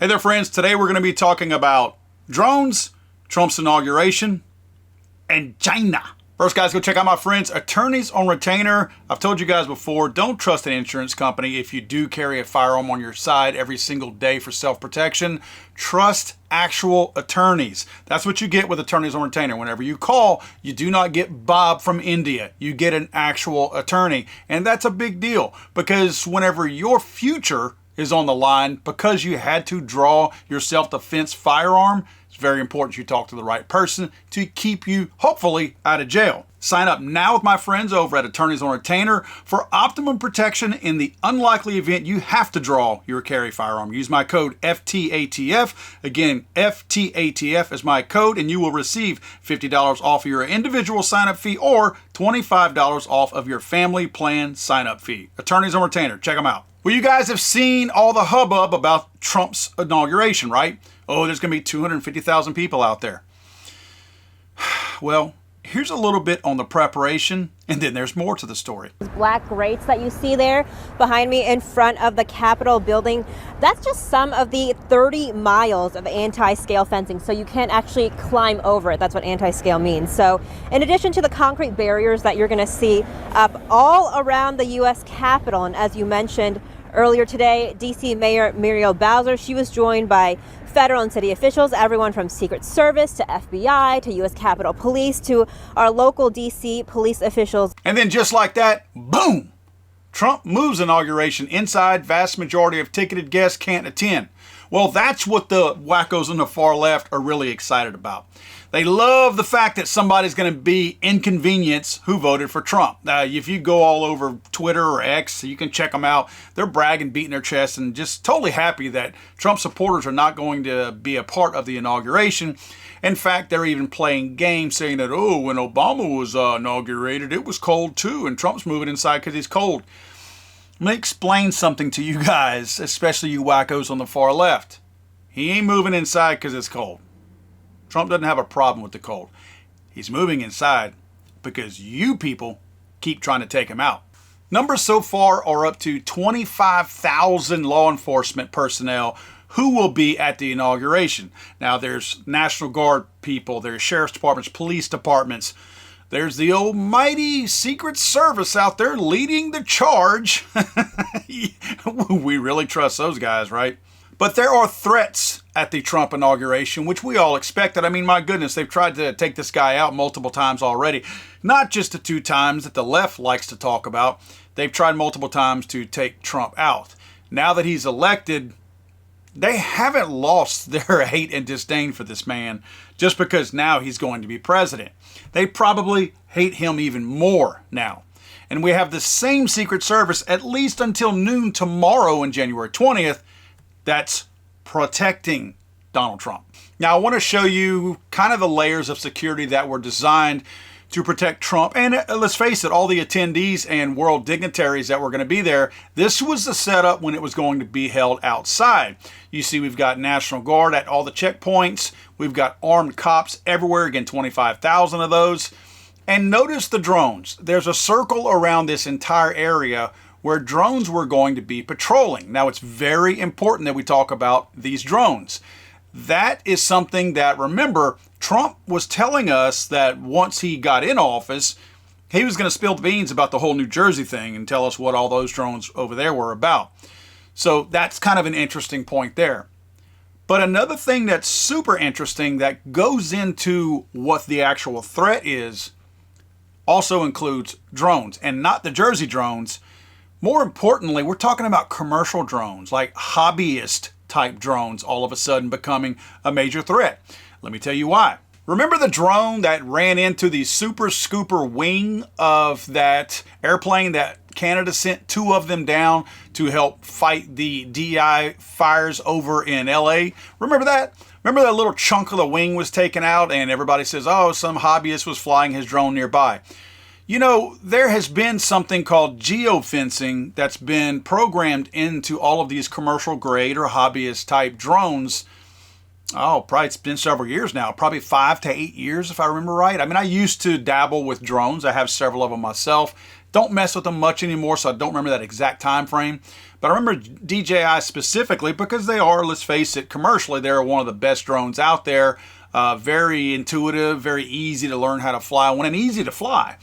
Hey there, friends. Today we're going to be talking about drones, Trump's inauguration, and China. First, guys, go check out my friends, Attorneys on Retainer. I've told you guys before, don't trust an insurance company if you do carry a firearm on your side every single day for self-protection. Trust actual attorneys. That's what you get with Attorneys on Retainer. Whenever you call, you do not get Bob from India. You get an actual attorney. And that's a big deal because whenever your future is on the line because you had to draw your self-defense firearm, it's very important you talk to the right person to keep you, hopefully, out of jail. Sign up now with my friends over at Attorneys on Retainer for optimum protection in the unlikely event you have to draw your carry firearm. Use my code FTATF. Again, FTATF is my code, and you will receive $50 off of your individual sign-up fee or $25 off of your family plan sign-up fee. Attorneys on Retainer, check them out. Well, you guys have seen all the hubbub about Trump's inauguration, right? Oh, there's going to be 250,000 people out there. Well, here's a little bit on the preparation, and then there's more to the story. Black grates that you see there behind me in front of the Capitol building, that's just some of the 30 miles of anti-scale fencing, so you can't actually climb over it. That's what anti-scale means. So in addition to the concrete barriers that you're going to see up all around the U.S. Capitol, and as you mentioned earlier today, D.C. Mayor Muriel Bowser, she was joined by federal and city officials, everyone from Secret Service to FBI to U.S. Capitol Police to our local D.C. police officials. And then just like that, boom! Trump moves inauguration inside. Vast majority of ticketed guests can't attend. Well, that's what the wackos on the far left are really excited about. They love the fact that somebody's going to be inconvenienced who voted for Trump. Now, if you go all over Twitter or X, you can check them out. They're bragging, beating their chests, and just totally happy that Trump supporters are not going to be a part of the inauguration. In fact, they're even playing games saying that, oh, when Obama was inaugurated, it was cold too, and Trump's moving inside because he's cold. Let me explain something to you guys, especially you wackos on the far left. He ain't moving inside because it's cold. Trump doesn't have a problem with the cold. He's moving inside because you people keep trying to take him out. Numbers so far are up to 25,000 law enforcement personnel who will be at the inauguration. Now, there's National Guard people, there's sheriff's departments, police departments. There's the almighty Secret Service out there leading the charge. We really trust those guys, right? But there are threats at the Trump inauguration, which we all expected. I mean, my goodness, they've tried to take this guy out multiple times already. Not just the 2 times that the left likes to talk about. They've tried multiple times to take Trump out. Now that he's elected, they haven't lost their hate and disdain for this man just because now he's going to be president. They probably hate him even more now. And we have the same Secret Service at least until noon tomorrow on January 20th that's protecting Donald Trump. Now, I want to show you kind of the layers of security that were designed to protect Trump. And let's face it, all the attendees and world dignitaries that were going to be there, this was the setup when it was going to be held outside. You see, we've got National Guard at all the checkpoints. We've got armed cops everywhere. Again, 25,000 of those. And notice the drones. There's a circle around this entire area where drones were going to be patrolling. Now, it's very important that we talk about these drones. That is something that, remember, Trump was telling us that once he got in office, he was going to spill the beans about the whole New Jersey thing and tell us what all those drones over there were about. So that's kind of an interesting point there. But another thing that's super interesting that goes into what the actual threat is also includes drones, and not the Jersey drones. More importantly, we're talking about commercial drones, like hobbyist type drones all of a sudden becoming a major threat. Let me tell you why. Remember the drone that ran into the Super Scooper wing of that airplane that Canada sent 2 of them down to help fight the DI fires over in LA? Remember that? Remember that little chunk of the wing was taken out and everybody says, oh, some hobbyist was flying his drone nearby. You know, there has been something called geofencing that's been programmed into all of these commercial grade or hobbyist type drones Oh, probably it's been several years now, probably 5 to 8 years if I remember right. I mean, I used to dabble with drones. I have several of them myself. Don't mess with them much anymore, so I don't remember that exact time frame. But I remember DJI specifically because they are, let's face it, commercially, they're one of the best drones out there. Very intuitive, very easy to learn how to fly one, and easy to fly.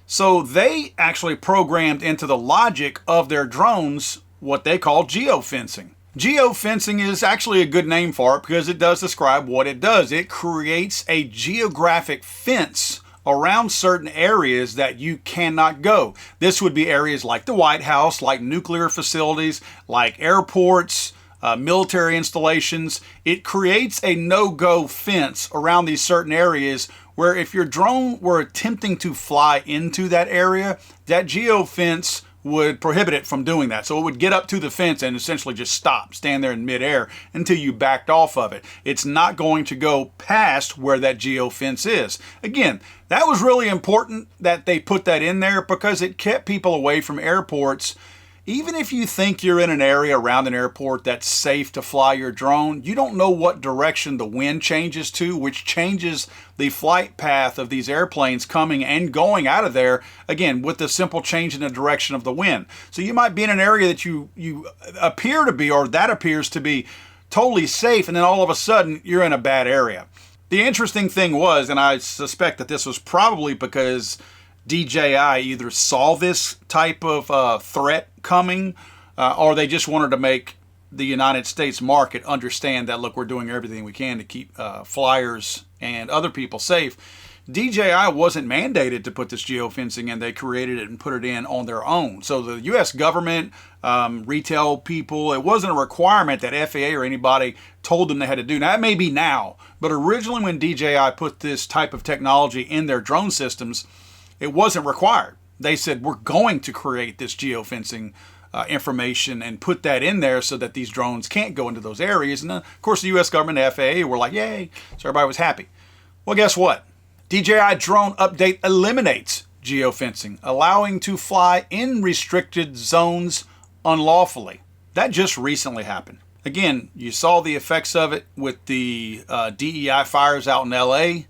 So they actually programmed into the logic of their drones what they call geofencing. Geofencing is actually a good name for it because it does describe what it does. It creates a geographic fence around certain areas that you cannot go. This would be areas like the White House, like nuclear facilities, like airports, military installations. It creates a no-go fence around these certain areas where if your drone were attempting to fly into that area, that geofence would prohibit it from doing that. So it would get up to the fence and essentially just stop, stand there in midair until you backed off of it. It's not going to go past where that geofence is. Again, that was really important that they put that in there because it kept people away from airports. Even if you think you're in an area around an airport that's safe to fly your drone, you don't know what direction the wind changes to, which changes the flight path of these airplanes coming and going out of there, again, with the simple change in the direction of the wind. So you might be in an area that you appear to be, or that appears to be totally safe, and then all of a sudden you're in a bad area. The interesting thing was, and I suspect that this was probably because DJI either saw this type of threat coming or they just wanted to make the United States market understand that, look, we're doing everything we can to keep flyers and other people safe. DJI wasn't mandated to put this geofencing in. They created it and put it in on their own. So the U.S. government, retail people, it wasn't a requirement that FAA or anybody told them they had to do. Now, that may be now, but originally when DJI put this type of technology in their drone systems, it wasn't required. They said, we're going to create this geofencing information and put that in there so that these drones can't go into those areas. And of course, the U.S. government, the FAA, were like, yay. So everybody was happy. Well, guess what? DJI drone update eliminates geofencing, allowing to fly in restricted zones unlawfully. That just recently happened. Again, you saw the effects of it with the DEI fires out in LA.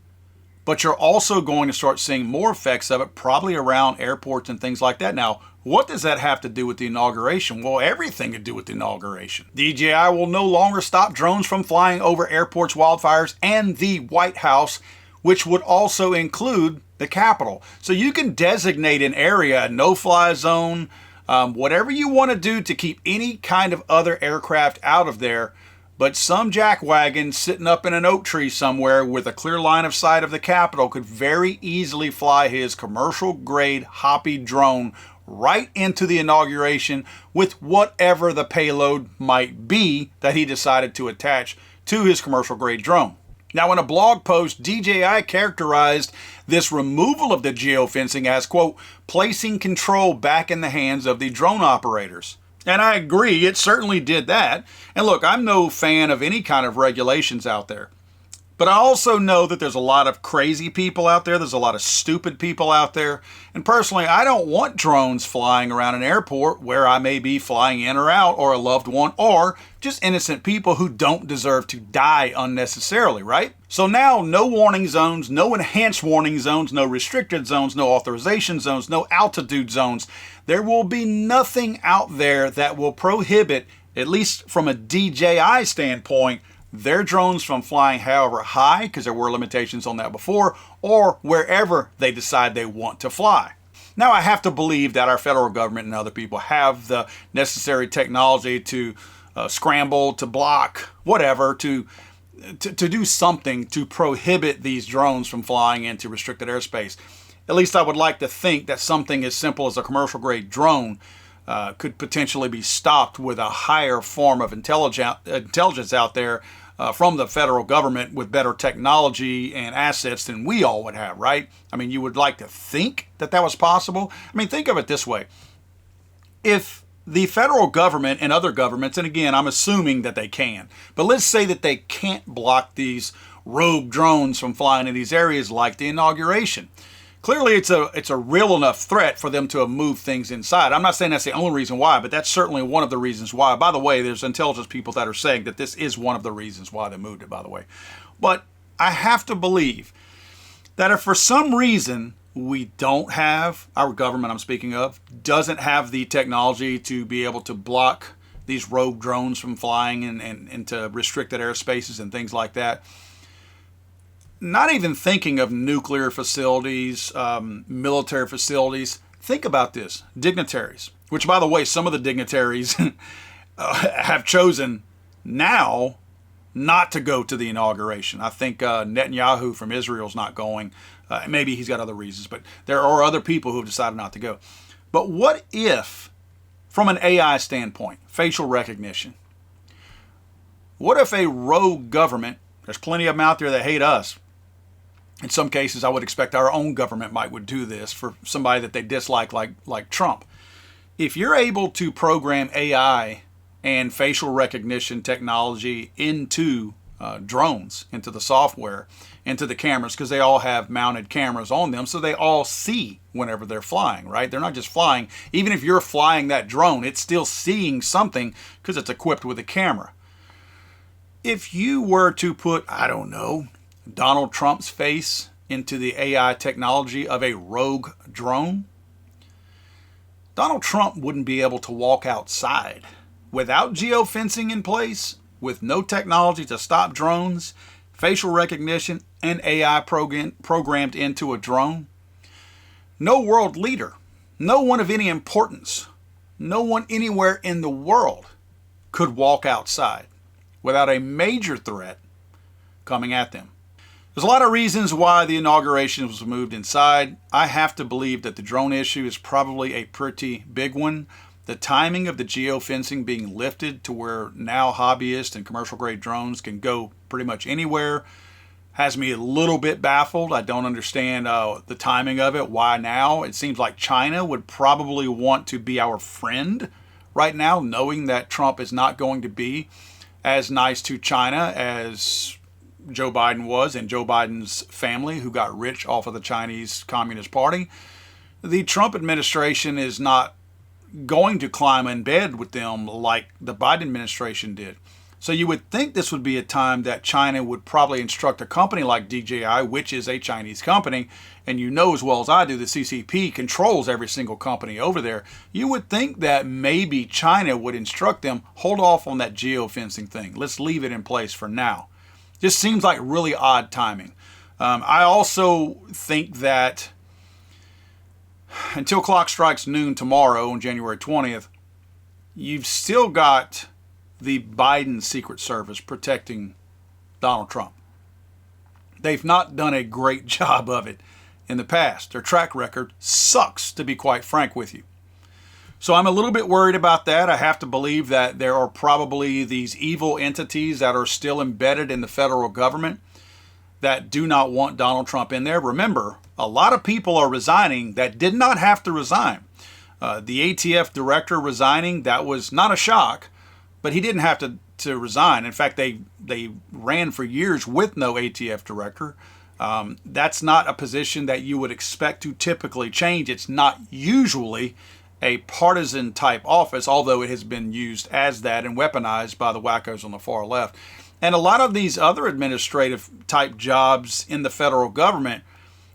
But you're also going to start seeing more effects of it probably around airports and things like that. Now, what does that have to do with the inauguration? Well, everything to do with the inauguration. DJI will no longer stop drones from flying over airports, wildfires, and the White House, which would also include the Capitol. So you can designate an area, a no-fly zone, whatever you want to do to keep any kind of other aircraft out of there. But some jackwagon sitting up in an oak tree somewhere with a clear line of sight of the Capitol could very easily fly his commercial-grade Hoppy drone right into the inauguration with whatever the payload might be that he decided to attach to his commercial-grade drone. Now, in a blog post, DJI characterized this removal of the geofencing as, quote, placing control back in the hands of the drone operators. And I agree, it certainly did that. And look, I'm no fan of any kind of regulations out there. But I also know that there's a lot of crazy people out there. There's a lot of stupid people out there. And personally, I don't want drones flying around an airport where I may be flying in or out, or a loved one, or just innocent people who don't deserve to die unnecessarily, right? So now, no warning zones, no enhanced warning zones, no restricted zones, no authorization zones, no altitude zones. There will be nothing out there that will prohibit, at least from a DJI standpoint, their drones from flying however high, because there were limitations on that before, or wherever they decide they want to fly. Now, I have to believe that our federal government and other people have the necessary technology to scramble, to block, whatever, to do something to prohibit these drones from flying into restricted airspace. At least I would like to think that something as simple as a commercial-grade drone could potentially be stopped with a higher form of intelligence out there from the federal government with better technology and assets than we all would have, right? I mean, you would like to think that that was possible. I mean, think of it this way. If the federal government and other governments, and again, I'm assuming that they can, but let's say that they can't block these rogue drones from flying in these areas like the inauguration. clearly it's a real enough threat for them to have moved things inside. I'm not saying that's the only reason why, but that's certainly one of the reasons why. By the way, there's intelligence people that are saying that this is one of the reasons why they moved it, by the way. But I have to believe that if for some reason we don't have, our government I'm speaking of, doesn't have the technology to be able to block these rogue drones from flying into restricted airspaces and things like that, not even thinking of nuclear facilities, military facilities. Think about this. Dignitaries, which, by the way, some of the dignitaries have chosen now not to go to the inauguration. I think Netanyahu from Israel is not going. Maybe he's got other reasons, but there are other people who have decided not to go. But what if, from an AI standpoint, facial recognition, what if a rogue government, there's plenty of them out there that hate us, in some cases, I would expect our own government would do this for somebody that they dislike, like Trump. If you're able to program AI and facial recognition technology into drones, into the software, into the cameras, because they all have mounted cameras on them, so they all see whenever they're flying, right? They're not just flying. Even if you're flying that drone, it's still seeing something because it's equipped with a camera. If you were to put, I don't know, Donald Trump's face into the AI technology of a rogue drone, Donald Trump wouldn't be able to walk outside without geofencing in place, with no technology to stop drones, facial recognition, and AI programmed into a drone. No world leader, no one of any importance, no one anywhere in the world could walk outside without a major threat coming at them. There's a lot of reasons why the inauguration was moved inside. I have to believe that the drone issue is probably a pretty big one. The timing of the geofencing being lifted to where now hobbyist and commercial grade drones can go pretty much anywhere has me a little bit baffled. I don't understand the timing of it. Why now? It seems like China would probably want to be our friend right now, knowing that Trump is not going to be as nice to China as Joe Biden was, and Joe Biden's family, who got rich off of the Chinese Communist Party. The Trump administration is not going to climb in bed with them like the Biden administration did. So you would think this would be a time that China would probably instruct a company like DJI, which is a Chinese company, and you know as well as I do, the CCP controls every single company over there. You would think that maybe China would instruct them, hold off on that geofencing thing. Let's leave it in place for now. Just seems like really odd timing. I also think that until clock strikes noon tomorrow on January 20th, you've still got the Biden Secret Service protecting Donald Trump. They've not done a great job of it in the past. Their track record sucks, to be quite frank with you. So I'm a little bit worried about that. I have to believe that there are probably these evil entities that are still embedded in the federal government that do not want Donald Trump in there. Remember, a lot of people are resigning that did not have to resign. The ATF director resigning, that was not a shock, but he didn't have to resign. In fact, they ran for years with no ATF director. That's not a position that you would expect to typically change. It's not usually a partisan type office, although it has been used as that and weaponized by the wackos on the far left. And a lot of these other administrative type jobs in the federal government,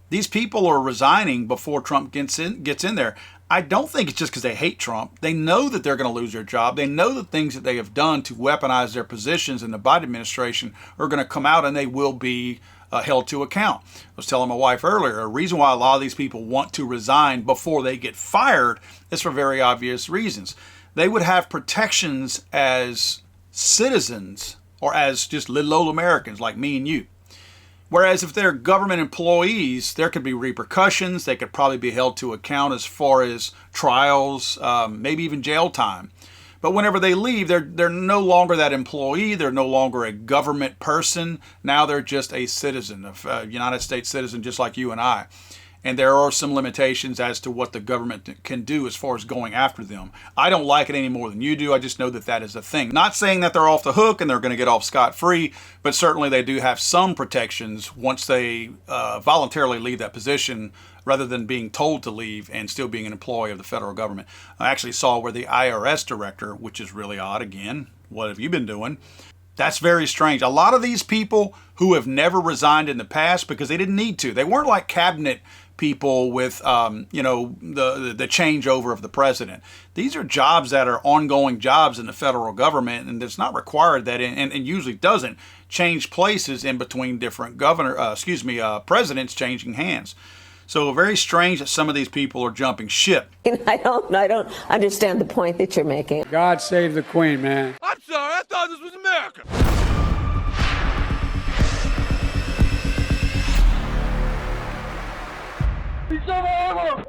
these people are resigning before Trump gets in there. I don't think it's just because they hate Trump. They know that they're going to lose their job. They know the things that they have done to weaponize their positions in the Biden administration are going to come out, and they will be held to account. I was telling my wife earlier, a reason why a lot of these people want to resign before they get fired is for very obvious reasons. They would have protections as citizens or as just little old Americans like me and you. Whereas if they're government employees, there could be repercussions. They could probably be held to account as far as trials, maybe even jail time. But whenever they leave, they're no longer that employee. They're no longer a government person. Now they're just a citizen, a United States citizen, just like you and I. and there are some limitations as to what the government can do as far as going after them. I don't like it any more than you do. I just know that that is a thing. Not saying that they're off the hook and they're going to get off scot-free, but certainly they do have some protections once they voluntarily leave that position, rather than being told to leave and still being an employee of the federal government. I actually saw where the IRS director, which is really odd, again, what have you been doing? That's very strange. A lot of these people who have never resigned in the past because they didn't need to. They weren't like cabinet people with, the changeover of the president. These are jobs that are ongoing jobs in the federal government, and it's not required that, and usually doesn't change places in between different presidents changing hands. So very strange that some of these people are jumping ship. I don't understand the point that you're making. God save the Queen, man. I'm sorry, I thought this was America. It's over.